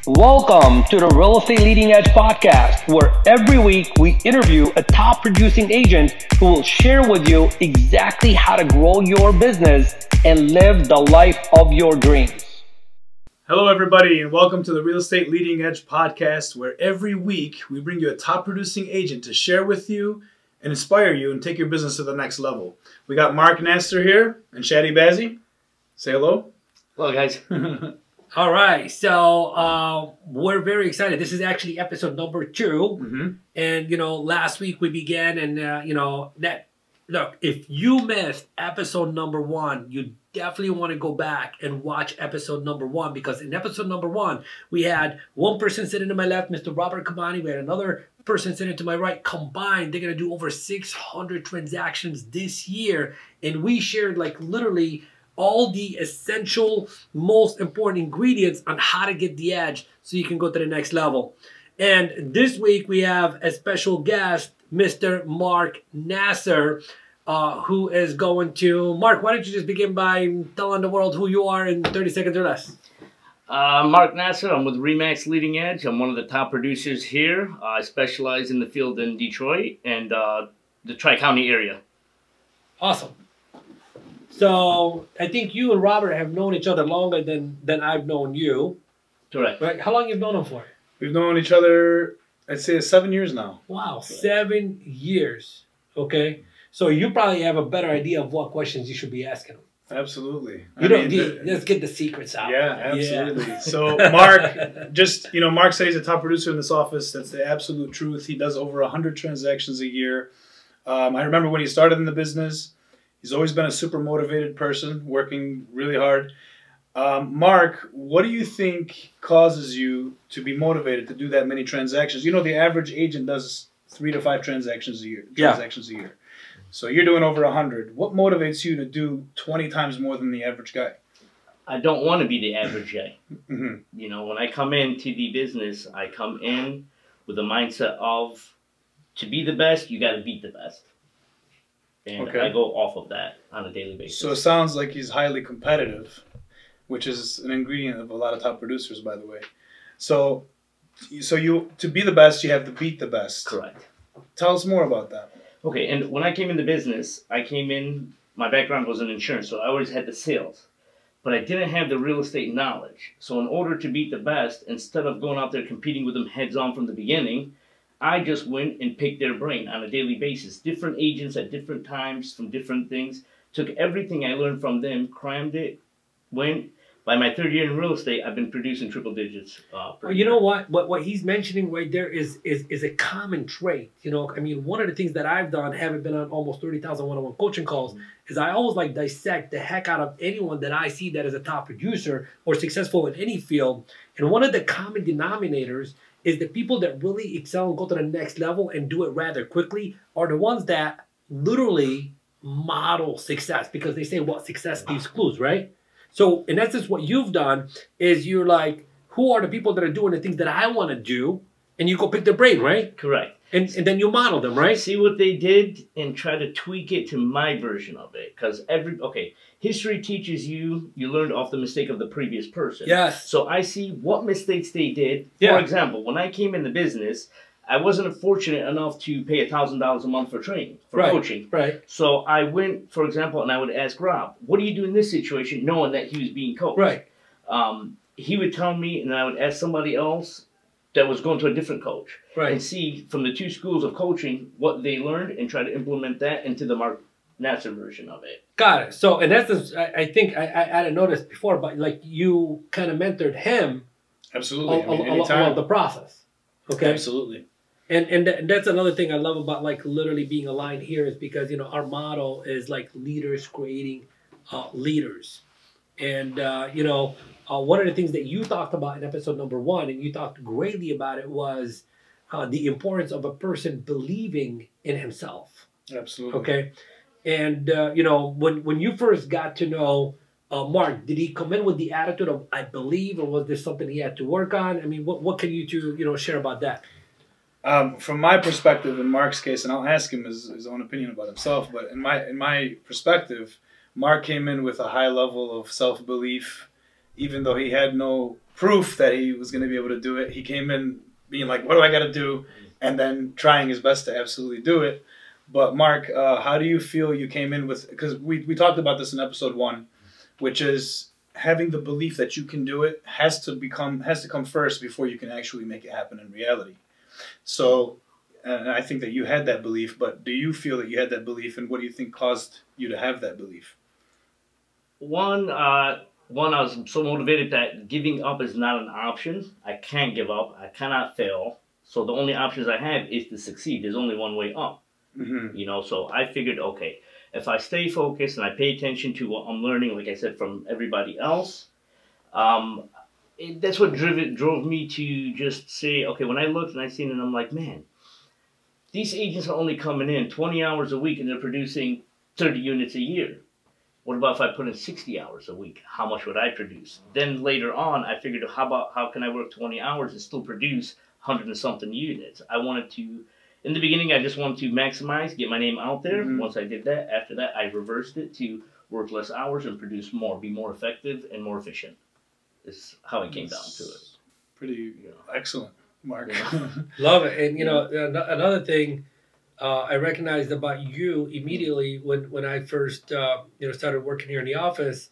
Welcome to the Real Estate Leading Edge podcast, where every week we interview a top producing agent who will share with you exactly how to grow your business and live the life of your dreams. Hello, everybody, and welcome to the Real Estate Leading Edge podcast, where every week we bring you a top producing agent to share with you and inspire you and take your business to the next level. We got Mark Nasser here and Shadi Bazzi. Say hello. Hello, guys. All right, so we're very excited. This is actually episode number 2, and last week we began, and look, if you missed episode number 1, you definitely want to go back and watch episode number 1, because in episode number 1 we had one person sitting to my left, Mr. Robert Kabani. We had another person sitting to my right. Combined, they're gonna do over 600 transactions this year, and we shared like literally all the essential, most important ingredients on how to get the edge so you can go to the next level. And this week we have a special guest, Mr. Mark Nasser, who is going to... Mark, why don't you just begin by telling the world who you are in 30 seconds or less? Mark Nasser. I'm with Remax Leading Edge. I'm one of the top producers here. I specialize in the field in Detroit and the Tri-County area. Awesome. So I think you and Robert have known each other longer than I've known you. Correct. Right? How long have you known him for? We've known each other, I'd say, 7 years now. Wow, 7 years. Okay. So you probably have a better idea of what questions you should be asking him. Absolutely. Let's get the secrets out. Yeah, absolutely. Yeah. So Mark, Mark says he's a top producer in this office. That's the absolute truth. He does over 100 transactions a year. I remember when he started in the business. He's always been a super motivated person, working really hard. Mark, what do you think causes you to be motivated to do that many transactions? You know, the average agent does 3 to 5 transactions a year. So you're doing over 100. What motivates you to do 20 times more than the average guy? I don't want to be the average guy. Mm-hmm. You know, when I come into the business, I come in with a mindset of, to be the best, you got to beat the best. And I go off of that on a daily basis. So it sounds like he's highly competitive, which is an ingredient of a lot of top producers, by the way. So you to be the best, you have to beat the best. Correct. Tell us more about that. Okay, and when I came in the business, my background was in insurance, so I always had the sales. But I didn't have the real estate knowledge. So in order to beat the best, instead of going out there competing with them heads on from the beginning, I just went and picked their brain on a daily basis. Different agents at different times from different things. Took everything I learned from them, crammed it, went. By my 3rd year in real estate, I've been producing triple digits. Well, you know what? What he's mentioning right there is a common trait. You know, I mean, one of the things that I've done, having been on almost 30,000 one-on-one coaching calls, is I always like dissect the heck out of anyone that I see that is a top producer or successful in any field. And one of the common denominators is the people that really excel and go to the next level and do it rather quickly are the ones that literally model success, because they say, well, success leaves clues, right? So in essence, what you've done is you're like, who are the people that are doing the things that I want to do? And you go pick their brain, right? Correct. And then you model them, right? See what they did and try to tweak it to my version of it. Because history teaches you learned off the mistake of the previous person. Yes. So I see what mistakes they did. For example, when I came in the business, I wasn't fortunate enough to pay $1,000 a month for training, for coaching. Right. So I went, for example, and I would ask Rob, what do you do in this situation, knowing that he was being coached? Right. He would tell me, and I would ask somebody else that was going to a different coach. Right. And see from the 2 schools of coaching what they learned and try to implement that into the Mark Nasser version of it. Got it. So in essence, I think I hadn't noticed before, but like you kind of mentored him. Absolutely. Along the process. Okay. Absolutely. And that's another thing I love about like literally being aligned here, is because, our motto is like leaders creating leaders. And, one of the things that you talked about in episode number 1, and you talked greatly about it, was the importance of a person believing in himself. Absolutely. Okay. And, when you first got to know Mark, did he come in with the attitude of, I believe, or was this something he had to work on? I mean, what can you two, share about that? From my perspective, in Mark's case, and I'll ask him his own opinion about himself, but in my perspective, Mark came in with a high level of self-belief, even though he had no proof that he was going to be able to do it. He came in being like, what do I got to do? And then trying his best to absolutely do it. But Mark, how do you feel you came in with, because we talked about this in episode 1, which is having the belief that you can do it has to come first before you can actually make it happen in reality. So and I think that you had that belief, but do you feel that you had that belief, and what do you think caused you to have that belief? One, I was so motivated that giving up is not an option. I can't give up. I cannot fail. So the only options I have is to succeed. There's only one way up. Mm-hmm. You know, so I figured, okay, if I stay focused and I pay attention to what I'm learning, like I said, from everybody else, that's what drove me to just say, okay, when I looked and I seen it, I'm like, man, these agents are only coming in 20 hours a week and they're producing 30 units a year. What about if I put in 60 hours a week? How much would I produce? Then later on, I figured, how can I work 20 hours and still produce 100 and something units? I wanted to, in the beginning, I just wanted to maximize, get my name out there. Mm-hmm. Once I did that, after that, I reversed it to work less hours and produce more, be more effective and more efficient. Is how it came down to it. Pretty excellent, Mark. Yeah. Love it. And, another thing I recognized about you immediately when I first, started working here in the office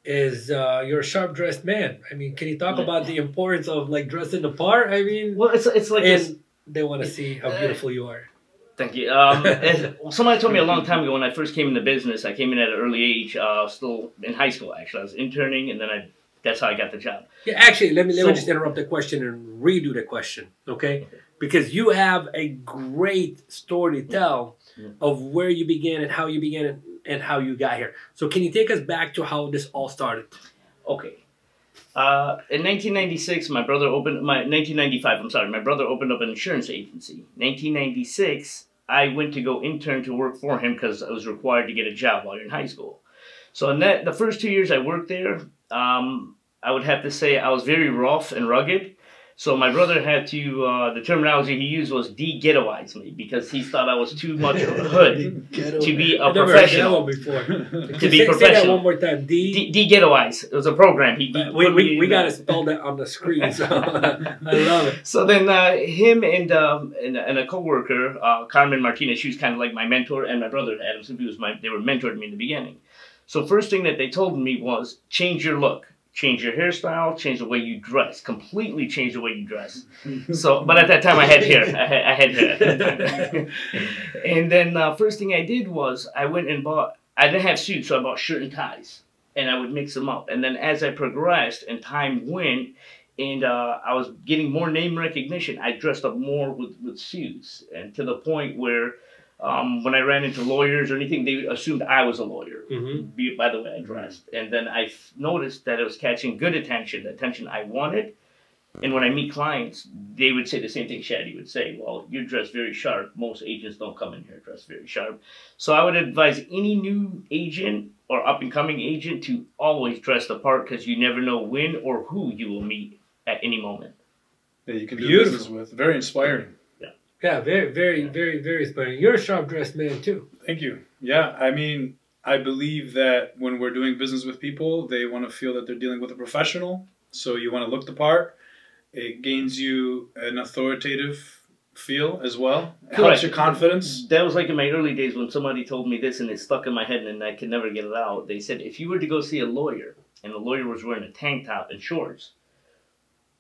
is you're a sharp-dressed man. I mean, can you talk about the importance of, like, dressing the part? I mean... Well, it's like this. They want to see how beautiful you are. Thank you. Somebody told me a long time ago when I first came into business, I came in at an early age, still in high school, actually. I was interning, and then that's how I got the job. Yeah, actually, let me just interrupt the question and redo the question, okay? Because you have a great story to tell of where you began and how you began and how you got here. So can you take us back to how this all started? Okay. In 1996, my brother opened 1995. I'm sorry, my brother opened up an insurance agency. 1996, I went to go intern to work for him because I was required to get a job while you're in high school. So in the first 2 years I worked there, I would have to say I was very rough and rugged. So my brother had to, the terminology he used was de-ghettoize me because he thought I was too much of a hood to be a professional. Before. To be professional. Say that one more time. De-ghettoize. It was a program. We got to spell that on the screen. So I love it. So then him and a coworker, Carmen Martinez, she was kind of like my mentor, and my brother Adam Simpi they were mentoring me in the beginning. So first thing that they told me was change your look. Change your hairstyle, change the way you dress, completely change the way you dress. So, but at that time I had hair. I had hair at that time. And then first thing I did was I went and I didn't have suits, so I bought shirt and ties. And I would mix them up. And then as I progressed and time went, and I was getting more name recognition, I dressed up more with suits. And to the point where when I ran into lawyers or anything, they assumed I was a lawyer by the way I dressed. And then I noticed that it was catching good attention, the attention I wanted. And when I meet clients, they would say the same thing Shadi would say. Well, you're dressed very sharp. Most agents don't come in here dressed very sharp. So I would advise any new agent or up-and-coming agent to always dress the part because you never know when or who you will meet at any moment. Yeah, you can do business with. Very inspiring. Yeah, very, very, very, very inspiring. You're a sharp-dressed man, too. Thank you. Yeah, I mean, I believe that when we're doing business with people, they want to feel that they're dealing with a professional. So you want to look the part. It gains you an authoritative feel as well. It helps your confidence. That was like in my early days when somebody told me this and it stuck in my head and I could never get it out. They said, if you were to go see a lawyer and the lawyer was wearing a tank top and shorts,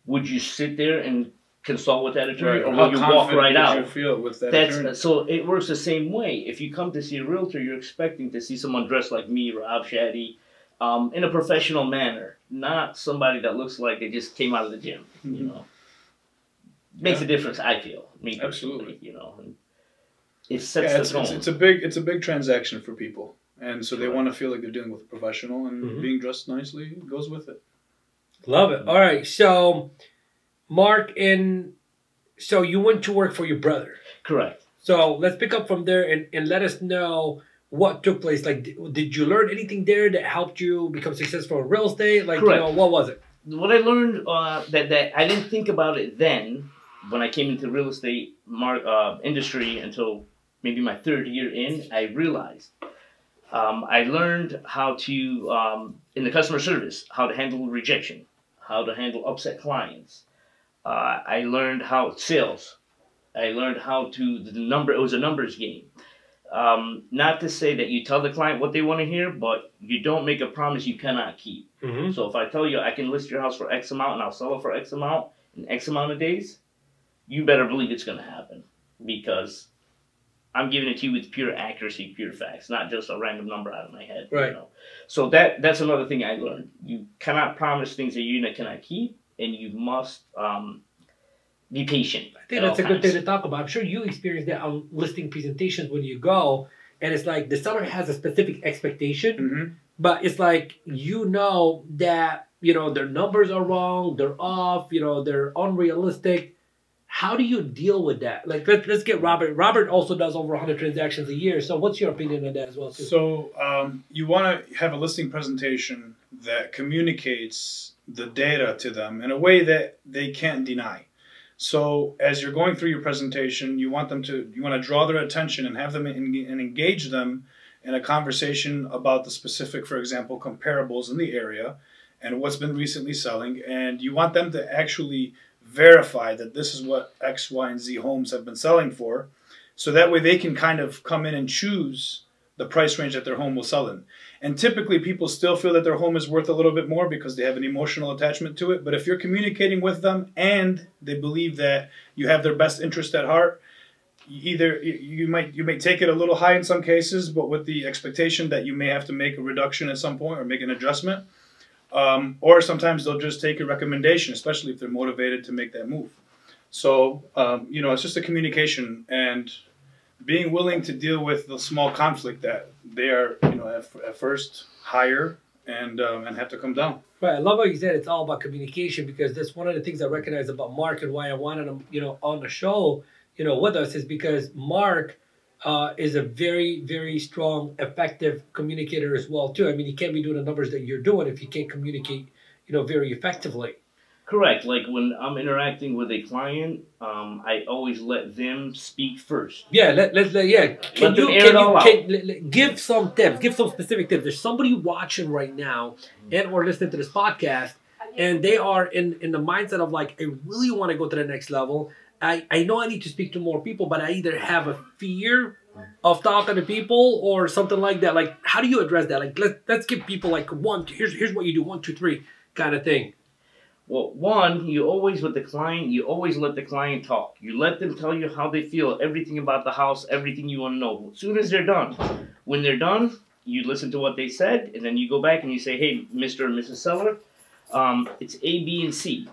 would you sit there and consult with that attorney, or will you walk right out? You feel with that attorney? So it works the same way. If you come to see a realtor, you're expecting to see someone dressed like me, Rob Shaddy, in a professional manner, not somebody that looks like they just came out of the gym. You know, makes a difference. I feel me absolutely. You know, and it sets the tone. It's a big transaction for people, and so they want to feel like they're dealing with a professional, and being dressed nicely goes with it. Love it. All right, so. Mark, so you went to work for your brother. Correct. So let's pick up from there and let us know what took place. Like, did you learn anything there that helped you become successful in real estate? Like, correct. What was it? What I learned that I didn't think about it then when I came into the real estate industry until maybe my third year in, I realized I learned how to, in the customer service, how to handle rejection. how to handle upset clients. I learned how sales. I learned how to the number. It was a numbers game. Not to say that you tell the client what they want to hear, but you don't make a promise you cannot keep. Mm-hmm. So if I tell you I can list your house for X amount and I'll sell it for X amount in X amount of days, you better believe it's going to happen, because I'm giving it to you with pure accuracy, pure facts, not just a random number out of my head. Right. You know? So that's another thing I learned. You cannot promise things that you cannot keep, and you must be patient. I think that's a good thing to talk about. I'm sure you experience that on listing presentations when you go, and it's like the seller has a specific expectation, but it's like, that, their numbers are wrong, they're off, they're unrealistic. How do you deal with that? Like, let's get Robert. Robert also does over 100 transactions a year. So what's your opinion on that as well, too? So you want to have a listing presentation that communicates the data to them in a way that they can't deny. So as you're going through your presentation, you want to draw their attention and have them and engage them in a conversation about the specific, for example, comparables in the area and what's been recently selling. And you want them to actually verify that this is what X, Y, and Z homes have been selling for. So that way they can kind of come in and choose the price range that their home will sell in. And typically people still feel that their home is worth a little bit more because they have an emotional attachment to it. But if you're communicating with them and they believe that you have their best interest at heart, either you may take it a little high in some cases, but with the expectation that you may have to make a reduction at some point or make an adjustment. Or sometimes they'll just take a recommendation, especially if they're motivated to make that move. So, it's just a communication and being willing to deal with the small conflict that they are, at first higher and have to come down. Right. I love how you said it's all about communication, because that's one of the things I recognize about Mark and why I wanted him, on the show, with us, is because Mark is a very, very strong, effective communicator as well, too. I mean, you can't be doing the numbers that you're doing if you can't communicate, very effectively. Correct. Like when I'm interacting with a client, I always let them speak first. Yeah, Can you give some tips? Give some specific tips. There's somebody watching right now and or listening to this podcast, and they are in the mindset of like, I really want to go to the next level. I know I need to speak to more people, but I either have a fear of talking to people or something like that. Like, how do you address that? Like, let's give people like here's what you do, 1, 2, 3 kind of thing. Well, one, you always let the client talk. You let them tell you how they feel, everything about the house, everything you want to know. As soon as they're done. When they're done, you listen to what they said, and then you go back and you say, hey, Mr. and Mrs. Seller, it's A, B, and C.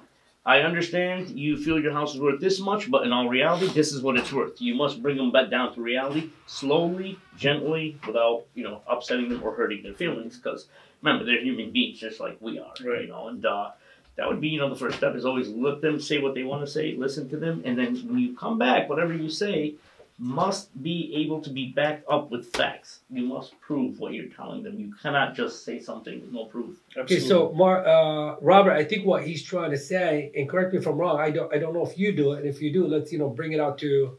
I understand you feel your house is worth this much, but in all reality, this is what it's worth. You must bring them back down to reality, slowly, gently, without, upsetting them or hurting their feelings. Because remember, they're human beings just like we are, right. And that would be, the first step is always let them say what they want to say, listen to them, and then when you come back, whatever you say must be able to be backed up with facts. You must prove what you're telling them. You cannot just say something with no proof. Okay, so Robert, I think what he's trying to say, and correct me if I'm wrong, I don't know if you do it, and if you do, let's bring it out to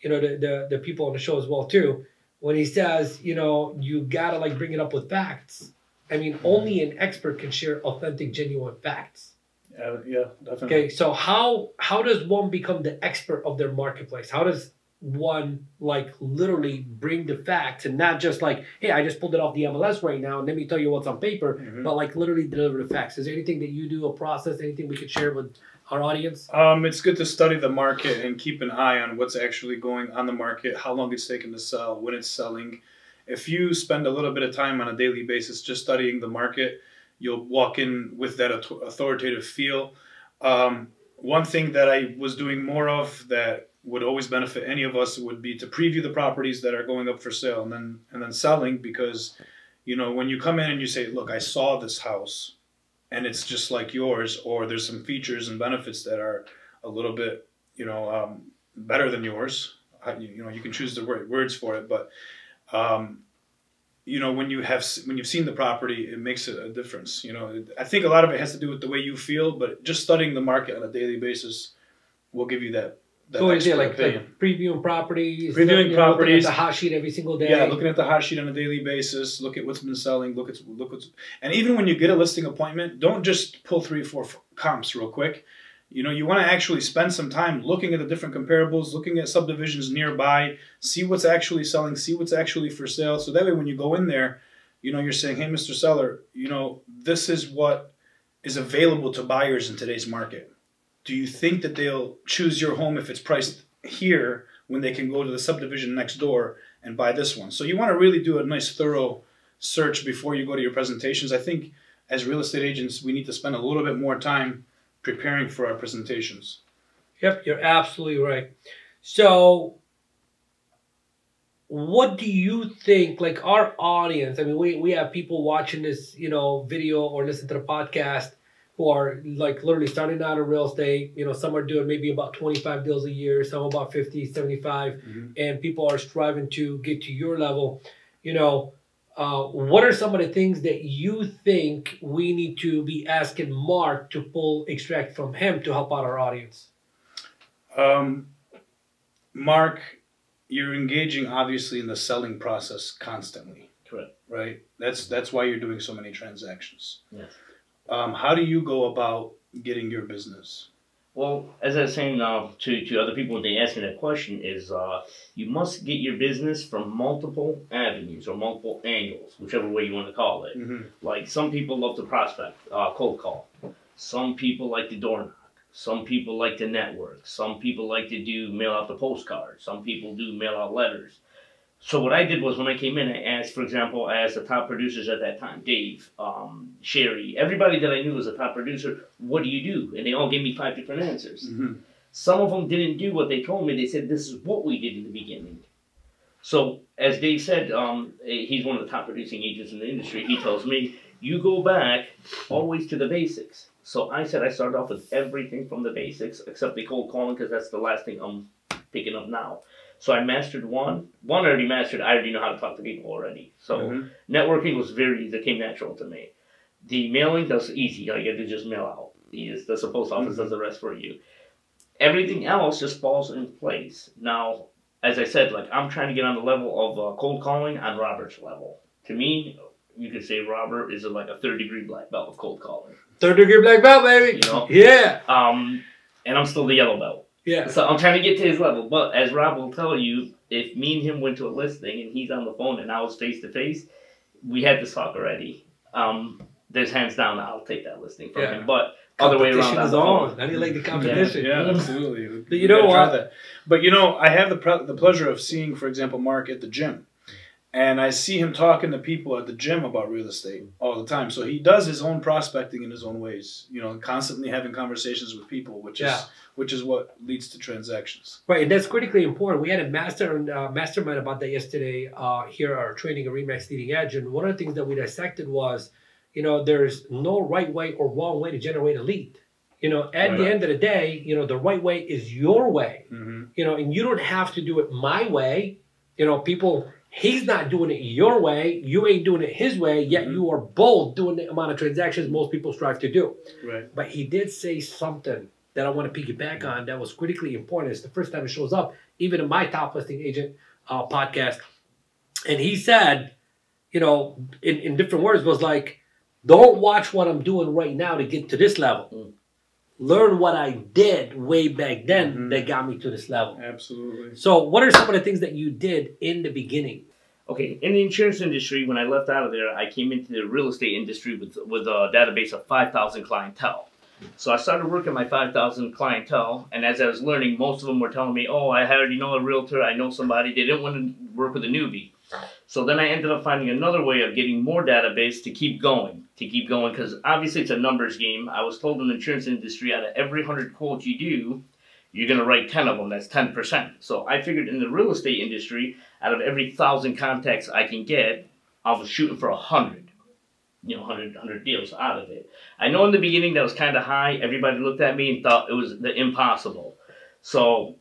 the people on the show as well too. When he says you gotta like bring it up with facts. I mean, only an expert can share authentic, genuine facts. Yeah, definitely. Okay, so how does one become the expert of their marketplace? How does one like literally bring the facts and not just like, hey, I just pulled it off the MLS right now and let me tell you what's on paper, but like literally deliver the facts? Is there anything that you do, a process, anything we could share with our audience? It's good to study the market and keep an eye on what's actually going on the market, how long it's taken to sell, when it's selling. If you spend a little bit of time on a daily basis just studying the market, you'll walk in with that authoritative feel. One thing that I was doing more of that would always benefit any of us would be to preview the properties that are going up for sale and then selling, because when you come in and you say, look, I saw this house and it's just like yours, or there's some features and benefits that are a little bit better than yours. You can choose the right words for it, but when you've seen the property, it makes a difference. I think a lot of it has to do with the way you feel, but just studying the market on a daily basis will give you that So is it expert opinion. like previewing properties? Previewing looking properties. at the hot sheet every single day. Yeah, looking at the hot sheet on a daily basis. Look at what's been selling. Look what's. And even when you get a listing appointment, don't just pull 3 or 4 comps real quick. You know, you want to actually spend some time looking at the different comparables, looking at subdivisions nearby, see what's actually selling, see what's actually for sale. So that way, when you go in there, you know, you're saying, hey, Mr. Seller, you know, this is what is available to buyers in today's market. Do you think that they'll choose your home if it's priced here when they can go to the subdivision next door and buy this one? So you want to really do a nice thorough search before you go to your presentations. I think as real estate agents, we need to spend a little bit more time preparing for our presentations. Yep, you're absolutely right. So what do you think, like our audience, I mean, we have people watching this, you know, video or listen to the podcast who are like literally starting out in real estate. You know, some are doing maybe about 25 deals a year, some about 50, 75, and people are striving to get to your level. You know, what are some of the things that you think we need to be asking Mark to extract from him to help out our audience? Mark, you're engaging obviously in the selling process constantly. Correct. Right? That's why you're doing so many transactions. Yes. How do you go about getting your business? Well, as I was saying to other people when they ask me that question is you must get your business from multiple avenues or multiple angles, whichever way you want to call it. Like some people love to prospect, cold call. Some people like to door knock. Some people like to network. Some people like to do mail out the postcards. Some people do mail out letters. So what I did was when I came in, I asked, for example, I asked the top producers at that time, Dave, Sherry, everybody that I knew was a top producer, what do you do? And they all gave me 5 different answers. Some of them didn't do what they told me. They said, this is what we did in the beginning. So as Dave said, he's one of the top producing agents in the industry. He tells me, you go back always to the basics. So I said I started off with everything from the basics, except the cold calling, because that's the last thing I'm picking up now. So I mastered one. One I already mastered. I already know how to talk to people already. So networking was that came natural to me. The mailing, that's easy. All you got to do is just mail out. The post office does the rest for you. Everything else just falls in place. Now, as I said, like I'm trying to get on the level of cold calling on Robert's level. To me, you could say Robert is like a 3rd-degree black belt of cold calling. 3rd-degree black belt, baby. You know? Yeah. And I'm still the yellow belt. Yeah. So I'm trying to get to his level. But as Rob will tell you, if me and him went to a listing and he's on the phone and I was face to face, we had this talk already. There's hands down I'll take that listing from him. But other way around. Competition is on. How do you like the competition? Yeah, absolutely. But you know what? But you know, I have the pleasure of seeing, for example, Mark at the gym. And I see him talking to people at the gym about real estate all the time. So he does his own prospecting in his own ways, you know, constantly having conversations with people, which is what leads to transactions. Right, and that's critically important. We had a mastermind about that yesterday here at our training at Remax Leading Edge. And one of the things that we dissected was, you know, there's no right way or wrong way to generate a lead. You know, at the end of the day, you know, the right way is your way. You know, and you don't have to do it my way. You know, he's not doing it your way. You ain't doing it his way. Yet you are both doing the amount of transactions most people strive to do. Right. But he did say something that I want to piggyback on that was critically important. It's the first time it shows up, even in my Top Listing Agent podcast. And he said, you know, in different words, was like, don't watch what I'm doing right now to get to this level. Learn what I did way back then that got me to this level. Absolutely. So what are some of the things that you did in the beginning? Okay, in the insurance industry, when I left out of there, I came into the real estate industry with a database of 5,000 clientele. So I started working my 5,000 clientele, and as I was learning, most of them were telling me, oh, I already know a realtor, I know somebody. They didn't want to work with a newbie. So then I ended up finding another way of getting more database to keep going, because obviously it's a numbers game. I was told in the insurance industry, out of every 100 quotes you do, you're going to write 10 of them. That's 10%. So I figured in the real estate industry, out of every 1,000 contacts I can get, I was shooting for 100. You know, 100 deals out of it. I know in the beginning that was kind of high. Everybody looked at me and thought it was impossible. So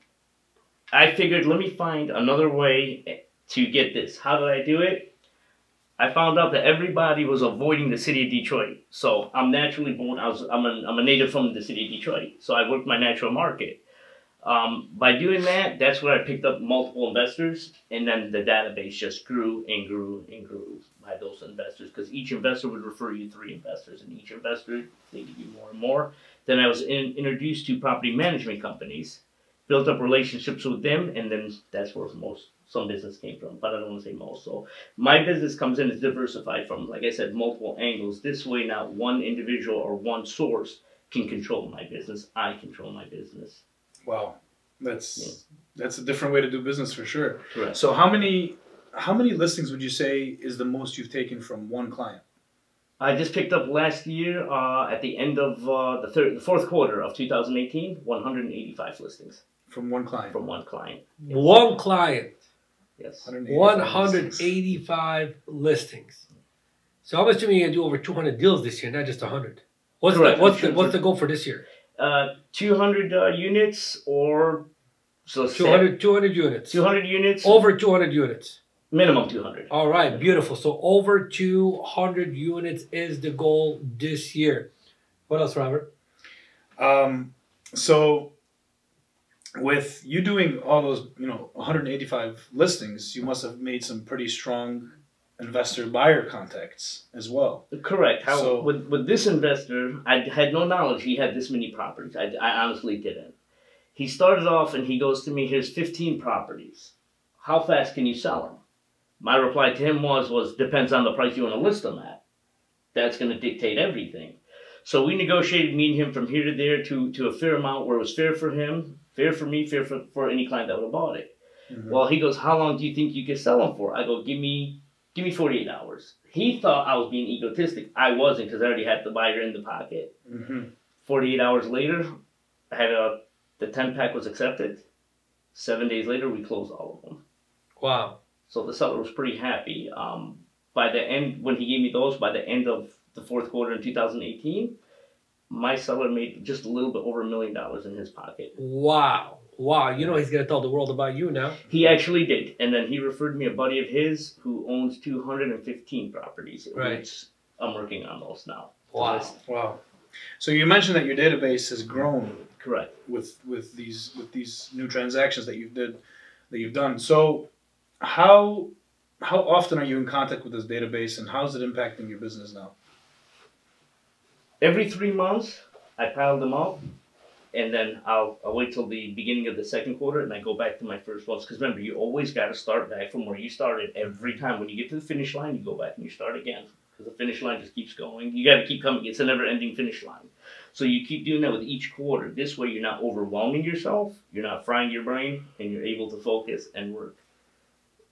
I figured, let me find another way to get this. How did I do it? I found out that everybody was avoiding the city of Detroit. So I'm naturally born. I'm a native from the city of Detroit. So I worked my natural market. By doing that, that's where I picked up multiple investors, and then the database just grew and grew and grew by those investors, because each investor would refer you 3 investors, and each investor, they give you more and more. Then I was introduced to property management companies, built up relationships with them, and then that's where some business came from, but I don't want to say most. So my business comes in as diversified from, like I said, multiple angles. This way, not one individual or one source can control my business. I control my business. Wow, that's a different way to do business for sure. Correct. So how many listings would you say is the most you've taken from one client? I just picked up last year at the end of the fourth quarter of 2018, 185 listings From one client. from one client. Yes. One client. Yes. 185 listings. So I'm assuming you're gonna do over 200 deals this year, not just 100. What's the goal for this year? 200 units or so 200 units. 200 units. Over 200 units. Minimum 200. All right, beautiful. So over 200 units is the goal this year. What else, Robert? So with you doing all those, 185 listings, you must have made some pretty strong investor buyer contacts as well. Correct. With this investor, I had no knowledge he had this many properties. I honestly didn't. He started off and he goes to me, here's 15 properties. How fast can you sell them? My reply to him was depends on the price you want to list them at. That's going to dictate everything. So we negotiated me and him from here to there to a fair amount where it was fair for him, fair for me, fair for any client that would have bought it. Mm-hmm. Well, he goes, how long do you think you could sell them for? I go, give me 48 hours. He thought I was being egotistic. I wasn't, because I already had the buyer in the pocket. Mm-hmm. 48 hours later, I had the 10-pack was accepted. 7 days later, we closed all of them. Wow. So the seller was pretty happy. By the end, when he gave me those, by the end of the fourth quarter in 2018, my seller made just a little bit over $1 million in his pocket. Wow. Wow. You know he's going to tell the world about you now. He actually did. And then he referred me a buddy of his who owns 215 properties. Right. Which I'm working on those now. Wow. Wow. So you mentioned that your database has grown. Correct. With these new transactions that you've done. So how often are you in contact with this database, and how is it impacting your business now? Every 3 months, I pile them up, and then I'll wait till the beginning of the second quarter, and I go back to my first ones. Because remember, you always got to start back from where you started. Every time when you get to the finish line, you go back and you start again. Because the finish line just keeps going. You got to keep coming. It's a never-ending finish line. So you keep doing that with each quarter. This way, you're not overwhelming yourself. You're not frying your brain, and you're able to focus and work.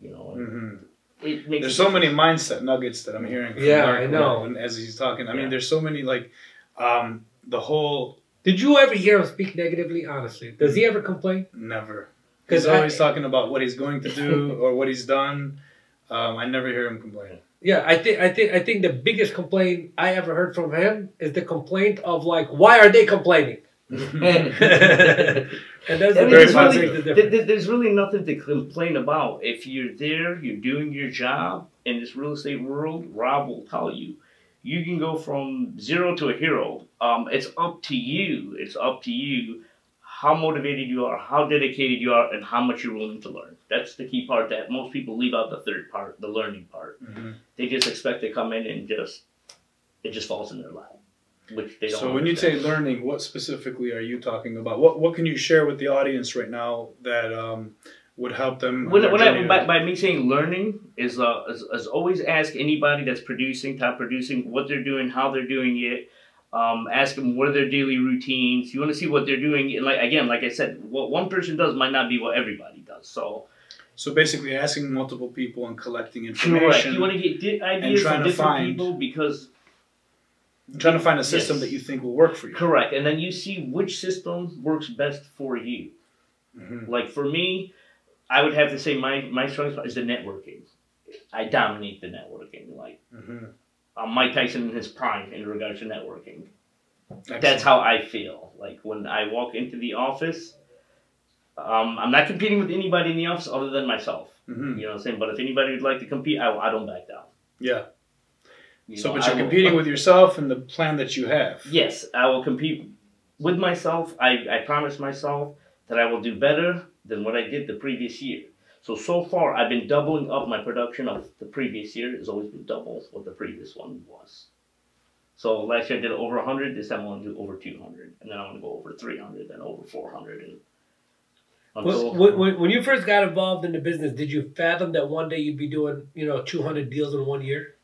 Mm-hmm. It makes there's so many mindset nuggets that I'm hearing from Mark, I know. And as he's talking, I mean, there's so many, like, the whole... Did you ever hear him speak negatively, honestly? Does he ever complain? Never. He's always talking about what he's going to do or what he's done. I never hear him complain. Yeah, I think the biggest complaint I ever heard from him is the complaint of, like, why are they complaining? And that's there's really nothing to complain about. If you're there, you're doing your job in this real estate world, Rob will tell you, you can go from zero to a hero. It's up to you. It's up to you how motivated you are, how dedicated you are, and how much you're willing to learn. That's the key part that most people leave out, the third part, the learning part. Mm-hmm. They just expect to come in and it just falls in their lap. Which they don't. So when you say learning, what specifically are you talking about? What can you share with the audience right now that would help them? By me saying learning is always ask anybody that's top producing, what they're doing, how they're doing it. Ask them what are their daily routines. You want to see what they're doing. And like I said, what one person does might not be what everybody does. So basically asking multiple people and collecting information. Correct. You want to get ideas from different people because... trying to find a system that you think will work for you. Correct. And then you see which system works best for you. Mm-hmm. Like for me, I would have to say my strong spot is the networking. I dominate the networking. Like Mike Tyson in his prime in regards to networking. Excellent. That's how I feel. Like when I walk into the office, I'm not competing with anybody in the office other than myself. Mm-hmm. You know what I'm saying? But if anybody would like to compete, I don't back down. Yeah. But you're competing with yourself and the plan that you have. Yes, I will compete with myself. I promise myself that I will do better than what I did the previous year. So far, I've been doubling up my production of the previous year. It's always been double what the previous one was. So last year I did over 100. This time I want to do over 200. And then I want to go over 300, then over 400. And when you first got involved in the business, did you fathom that one day you'd be doing, 200 deals in 1 year?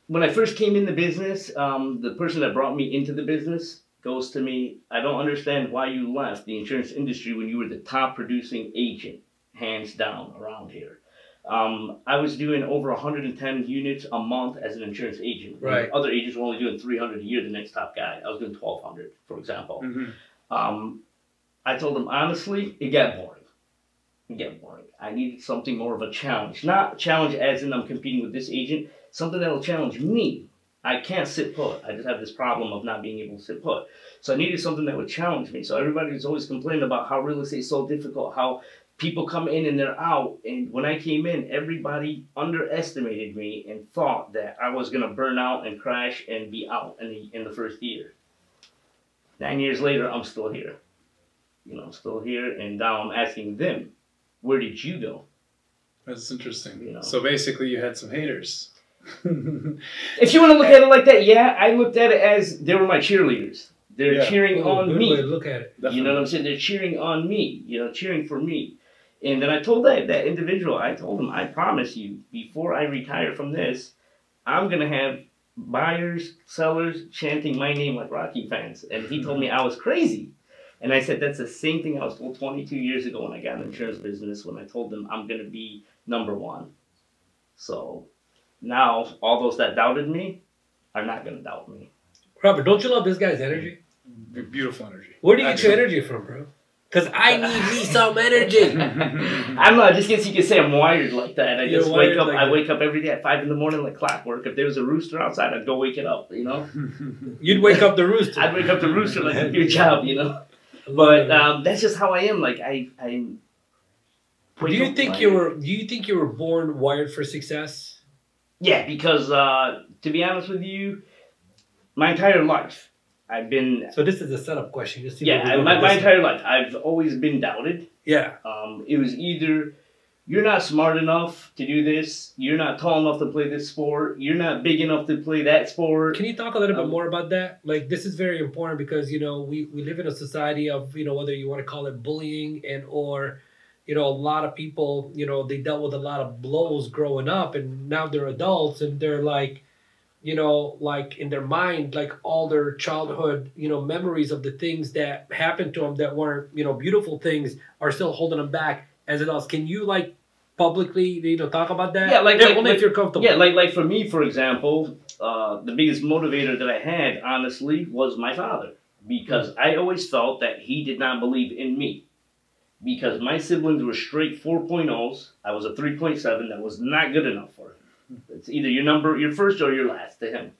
When I first came in the business, the person that brought me into the business goes to me, I don't understand why you left the insurance industry when you were the top producing agent, hands down, around here. I was doing over 110 units a month as an insurance agent. Right. Other agents were only doing 300 a year, the next top guy. I was doing 1,200, for example. I told him, honestly, it got boring. I needed something more of a challenge. Not challenge as in I'm competing with this agent, something that will challenge me. I can't sit put. I just have this problem of not being able to sit put. So I needed something that would challenge me. So everybody's always complaining about how real estate is so difficult, how people come in and they're out. And when I came in, everybody underestimated me and thought that I was going to burn out and crash and be out in the first year. 9 years later, I'm still here. I'm still here, and now I'm asking them, where did you go? That's interesting. So basically you had some haters. If you want to look at it like that, yeah, I looked at it as they were my cheerleaders. They're cheering on good me. Way to look at it. Definitely. You know what I'm saying? They're cheering on me, cheering for me. And then I told that individual, I told him, I promise you, before I retire from this, I'm going to have buyers, sellers chanting my name like Rocky fans. And he told me I was crazy. And I said, that's the same thing I was told 22 years ago when I got in the insurance business, when I told them I'm going to be number one. So now all those that doubted me are not going to doubt me. Robert, don't you love this guy's energy? Beautiful energy. Where do you get your energy from, bro? Because I need me some energy. I don't know. I just guess you could say I'm wired like that. I just wake up. Like I wake up every day at 5 in the morning like clockwork. If there was a rooster outside, I'd go wake it up. You'd wake up the rooster. I'd wake up the rooster like your job. But that's just how I am. Like I. Do you think you were born wired for success? Yeah, because to be honest with you, my entire life I've been. So this is a setup question. Just my entire life I've always been doubted. Yeah. It was either you're not smart enough to do this, you're not tall enough to play this sport, you're not big enough to play that sport. Can you talk a little bit more about that? Like, this is very important because we live in a society of whether you want to call it bullying or a lot of people they dealt with a lot of blows growing up, and now they're adults and they're like like in their mind, like all their childhood, memories of the things that happened to them that weren't, beautiful things are still holding them back as adults. Can you publicly, talk about that? Yeah, only if you're comfortable. Yeah, like for me, for example, the biggest motivator that I had, honestly, was my father, because I always felt that he did not believe in me. Because my siblings were straight 4.0s. I was a 3.7. That was not good enough for him. It's either your first or your last to him.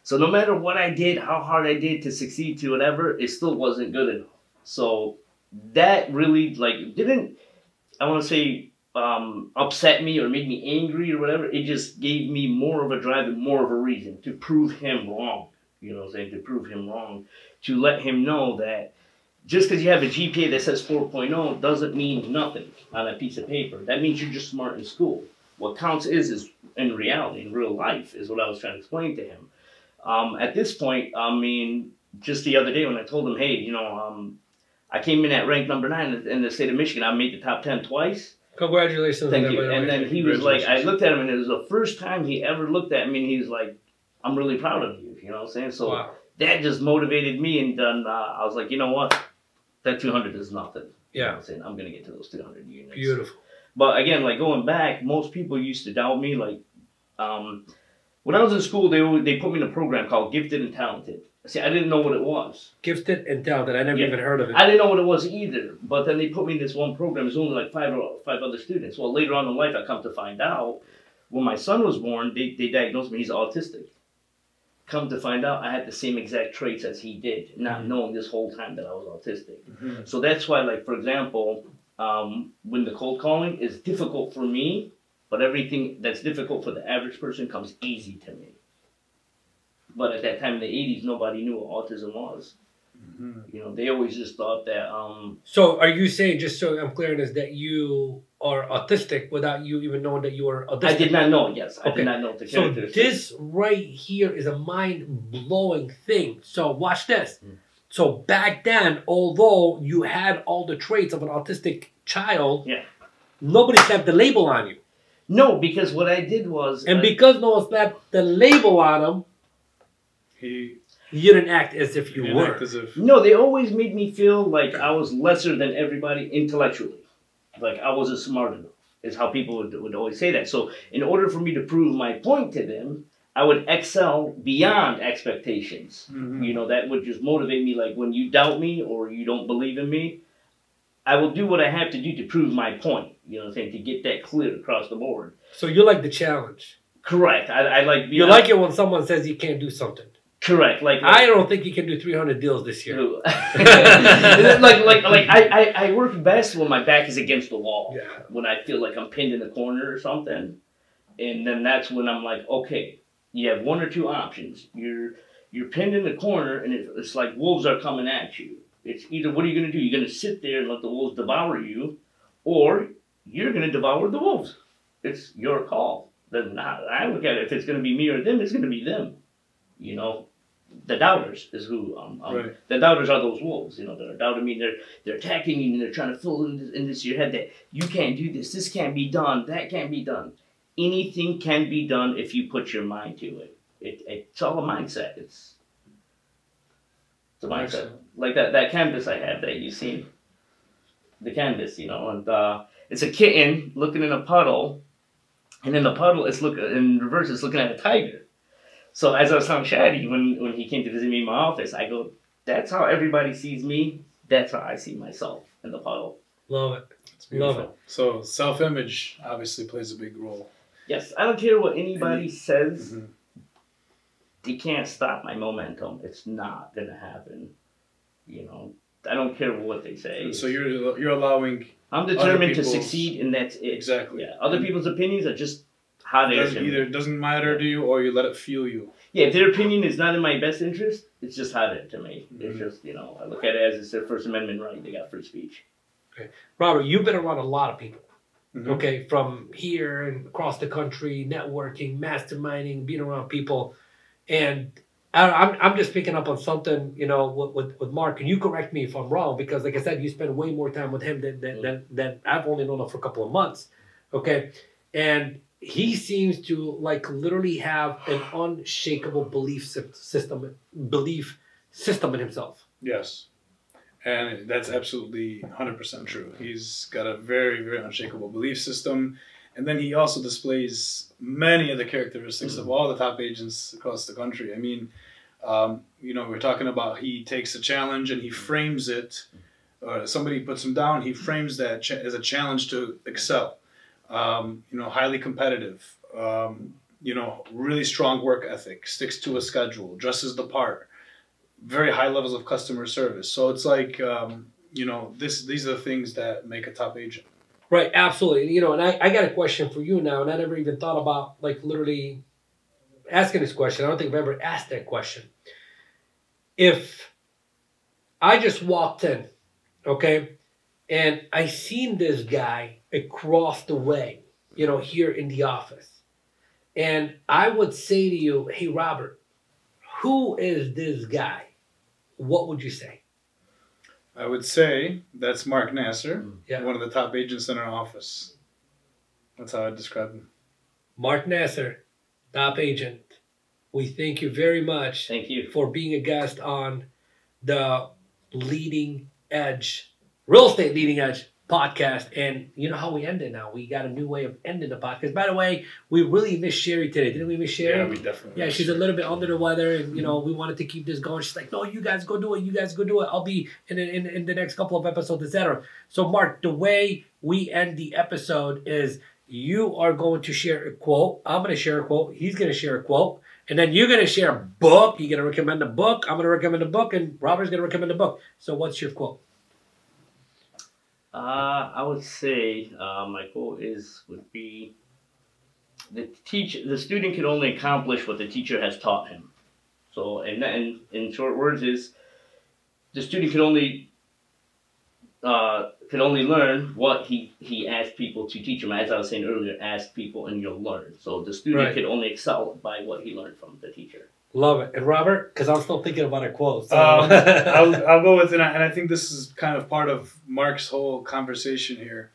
So no matter what I did, how hard I did to succeed to whatever, it still wasn't good enough. So that really didn't, I want to say, upset me or made me angry or whatever. It just gave me more of a drive and more of a reason to prove him wrong. You know what I'm saying? To prove him wrong. To let him know that just because you have a GPA that says 4.0 doesn't mean nothing on a piece of paper. That means you're just smart in school. What counts is in reality, in real life, is what I was trying to explain to him. At this point, just the other day when I told him, hey, I came in at rank number 9 in the state of Michigan. I made the top 10 twice. Congratulations. Thank you. And then he was like, I looked at him, and it was the first time he ever looked at me, and he's like, I'm really proud of you. You know what I'm saying? So that just motivated me, and then I was like, you know what? That 200 is nothing. Yeah. You know what I'm saying? I'm going to get to those 200 units. Beautiful. But again, going back, most people used to doubt me. When I was in school, they put me in a program called Gifted and Talented. See, I didn't know what it was. Gifted and Talented. I never even heard of it. I didn't know what it was either. But then they put me in this one program. There's only five other students. Well, later on in life, I come to find out, when my son was born, they diagnosed me he's autistic. Come to find out, I had the same exact traits as he did, not knowing this whole time that I was autistic. Mm-hmm. So that's why, for example, when the cold calling is difficult for me, but everything that's difficult for the average person comes easy to me. But at that time in the 80s, nobody knew what autism was. You know, they always just thought that. So are you saying, just so I'm clear on this, that you are autistic without you even knowing that you are autistic? I did not know. Yes, I Okay. did not know the So characteristics. this right here is a mind-blowing thing. So watch this. So back then, although you had all the traits of an autistic child, Yeah. nobody slapped the label on you. No, because what I did was, And because no one slapped the label on him, you didn't act as if you were. no, they always made me feel like I was lesser than everybody intellectually. Like I wasn't smart enough, is how people would always say that. So in order for me to prove my point to them, I would excel beyond expectations. You know, that would just motivate me. Like when you doubt me or you don't believe in me, I will do what I have to do to prove my point. You know what I'm saying? To get that clear across the board. So you like the challenge. Correct. I like. You like it when someone says you can't do something. Correct. Like I don't think you can do 300 deals this year. I work best when my back is against the wall. Yeah. When I feel like I'm pinned in a corner or something, and then that's when I'm like, okay, you have one or two options. You're pinned in the corner, and it's like wolves are coming at you. It's either what are you going to do? You're going to sit there and let the wolves devour you, or you're going to devour the wolves. It's your call. Then I look at it. If it's going to be me or them, it's going to be them. You know, the doubters is who. Right. The doubters are those wolves. You know, they're doubting me. They're attacking you, and they're trying to fill in this your head that you can't do this. This can't be done. That can't be done. Anything can be done if you put your mind to it. It's all a mindset. It's a mindset. Excellent. Like that canvas I have that you've seen. The canvas, you know, and it's a kitten looking in a puddle, and in the puddle it's in reverse. It's looking at a tiger. So as I was telling Shadi when he came to visit me in my office, I go, "That's how everybody sees me. That's how I see myself in the puddle." Love it. It's beautiful. Love it. So self-image obviously plays a big role. Yes, I don't care what anybody says. They can't stop my momentum. It's not gonna happen. You know, I don't care what they say. So you're allowing. I'm determined to succeed, and that's it. Exactly. Yeah. Other people's opinions are just how they are. Either doesn't matter to you, or you let it fuel you. Yeah, if their opinion is not in my best interest, it's just how they're to me. It's just, you know, I look at it as it's their First Amendment right. They got free speech. Okay. Robert, you've been around a lot of people. Okay, from here and across the country, networking, masterminding, being around people, and I'm just picking up on something, you know, with Mark, and you correct me if I'm wrong, because like I said, you spend way more time with him than I've only known him for a couple of months, okay, and he seems to like literally have an unshakable belief system in himself. Yes. And that's absolutely 100% true. He's got a very, very unshakable belief system. And then he also displays many of the characteristics of all the top agents across the country. I mean, you know, we're talking about he takes a challenge and he frames it. Somebody puts him down, he frames that as a challenge to excel. You know, highly competitive. You know, really strong work ethic, sticks to a schedule, dresses the part. Very high levels of customer service. So it's like, you know, these are the things that make a top agent. Right, absolutely. You know, and I got a question for you now, and I never even thought about, like, literally asking this question. I don't think I've ever asked that question. If I just walked in, okay, and I seen this guy across the way, you know, here in the office, and I would say to you, hey, Robert, who is this guy? What would you say? I would say that's Mark Nasser, Yeah. one of the top agents in our office. That's how I describe him. Mark Nasser, top agent. We thank you very much. Thank you. For being a guest on the Leading Edge, Real Estate Leading Edge podcast. And you know how we end it now. We got a new way of ending the podcast. By the way, we really missed Sherry today. Didn't we miss Sherry? Yeah, we definitely. Yeah, she's a little bit under the weather, and you know we wanted to keep this going. She's like, "No, you guys go do it. You guys go do it. I'll be in the next couple of episodes, etc." So, Mark, the way we end the episode is you are going to share a quote. I'm going to share a quote. He's going to share a quote, and then you're going to share a book. You're going to recommend a book. I'm going to recommend a book, and Robert's going to recommend a book. So, what's your quote? I would say my quote would be the student can only accomplish what the teacher has taught him. So, and in short words is the student could only learn what he asked people to teach him. As I was saying earlier, ask people and you'll learn. So the student could only excel by what he learned from the teacher. Love it. And Robert, because I'm still thinking about a quote. So. I'll go with it, and I think this is kind of part of Mark's whole conversation here.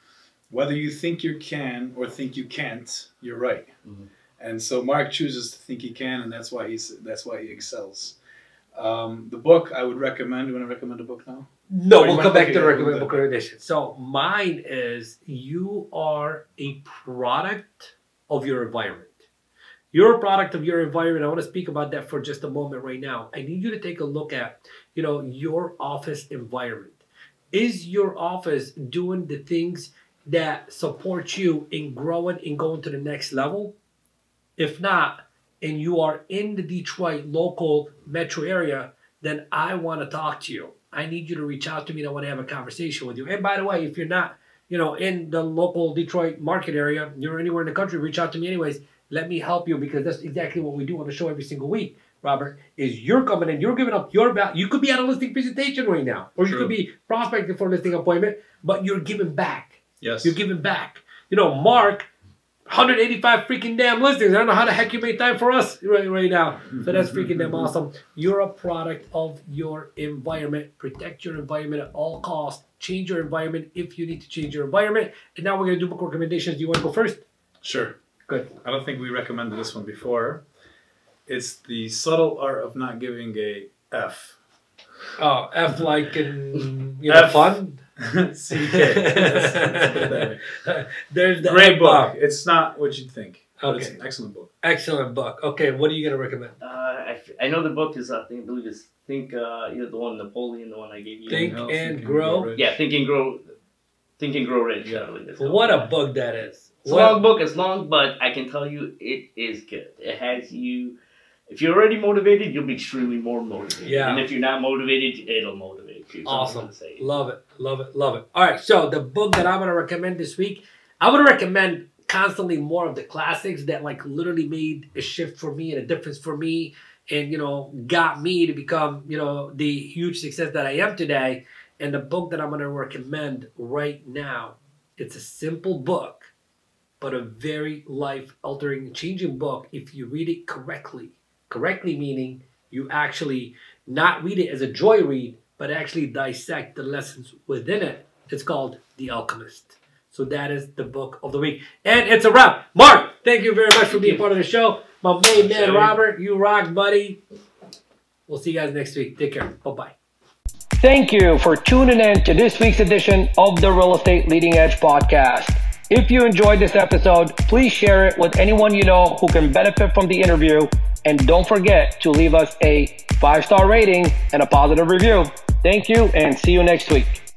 Whether you think you can or think you can't, you're right. Mm-hmm. And so Mark chooses to think he can, and that's why he excels. The book I would recommend. Do you want to recommend a book now? No, we'll come back to the recommended book recommendation. So mine is, you are a product of your environment. You're a product of your environment. I want to speak about that for just a moment right now. I need you to take a look at, your office environment. Is your office doing the things that support you in growing and going to the next level? If not, and you are in the Detroit local metro area, then I want to talk to you. I need you to reach out to me, and I want to have a conversation with you. And by the way, if you're not, in the local Detroit market area, you're anywhere in the country, reach out to me anyways. Let me help you, because that's exactly what we do on the show every single week, Robert, is you're coming in, you're giving up your value. You could be at a listing presentation right now, or you could be prospecting for a listing appointment, but you're giving back. Yes. You're giving back. Mark, 185 freaking damn listings. I don't know how the heck you made time for us right now. So that's freaking damn awesome. You're a product of your environment. Protect your environment at all costs. Change your environment if you need to change your environment. And now we're going to do book recommendations. Do you want to go first? Sure. Good. I don't think we recommended this one before. It's The Subtle Art of Not Giving a F. Oh, F like in, F. fun? CK. There's the great F book. bomb. It's not what you'd think. Okay. It's an excellent book. Excellent book. Okay, what are you going to recommend? I know the book is, I believe it's the one Napoleon, the one I gave you. Think and Grow Rich. Yeah, Think and Grow Rich. Yeah. I believe it's what a book that is. It's a long book. It's long, but I can tell you it is good. It has you. If you're already motivated, you'll be extremely more motivated. Yeah. And if you're not motivated, it'll motivate you. Awesome. Love it. Love it. Love it. All right. So the book that I'm going to recommend this week, I'm going to recommend constantly more of the classics that literally made a shift for me and a difference for me, and got me to become the huge success that I am today. And the book that I'm going to recommend right now, it's a simple book, but a very life-altering, changing book if you read it correctly. Correctly meaning you actually not read it as a joy read, but actually dissect the lessons within it. It's called The Alchemist. So that is the book of the week. And it's a wrap. Mark, thank you very much for being part of the show. My main man, Robert, you rock, buddy. We'll see you guys next week. Take care. Bye-bye. Thank you for tuning in to this week's edition of the Real Estate Leading Edge podcast. If you enjoyed this episode, please share it with anyone you know who can benefit from the interview. And don't forget to leave us a 5-star rating and a positive review. Thank you, and see you next week.